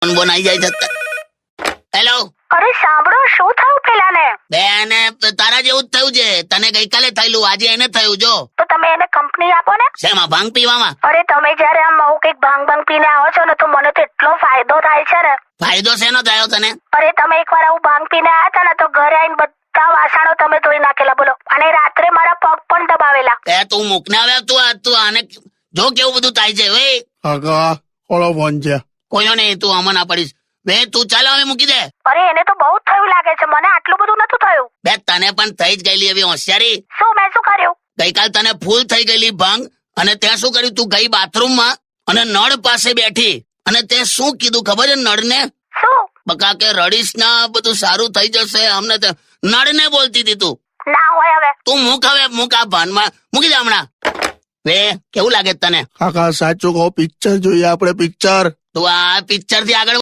Phone બોન આવી જાય છે. હેલો. અરે સાંભળો, શું થયું પેલાને? બેન તારા જેવું જ થયું છે. તને ગઈકાલે થયેલું, આજે એને થયું. જો તો તમે એને કંપની આપો ને. શેમાં? ભાંગ પીવામાં? અરે તમે જયારે આમ આવું કઈક ભાંગ પીને આવો છો ને તો મને તો એટલો ફાયદો થાય છે ને. ફાયદો શેનો થયો તને? અરે તમે એકવાર આવું ભાંગ પીને આવ્યા હતા ને તો ઘરે આવીને બધા વાસણો તમે ધોઈ નાખેલા, બોલો. અને રાત્રે મારા પગ પણ દબાવેલા. તું મૂકને આવે. તું આને જો કેવું બધું થાય છે. વે કાકા કોનો ફોન છે? કોઈનો નહીં, તું આમાં ના પડીશ. વે તું ચાલો હવે મૂકી દે. અરે એને તો બહુ થયું લાગે છે, મને આટલું બધું નતું થયું. બે તને પણ થઈ જ ગયેલી એવી હોશિયારી. શું? મેં શું કર્યું? ગઈકાલ તને ફૂલ થઈ ગયેલી ભાંગ, અને ત્યાં શું કર્યું? તું ગઈ બાથરૂમમાં અને નળ પાસે બેઠી, અને તે શું કીધું ખબર છે નળને? શું? બકા કે રડીશ ના, બધું સારું થઈ જશે અમને. નળને બોલતી હતી તું. ના હોય હવે. તું મૂક હવે, મૂક આ ભાનમાં, મૂકી દે હમણાં. વે કેવું લાગે તને? કાકા સાચું કહો, પિક્ચર જોઈએ આપણે, પિક્ચર. તું આ પિક્ચર થી આગળ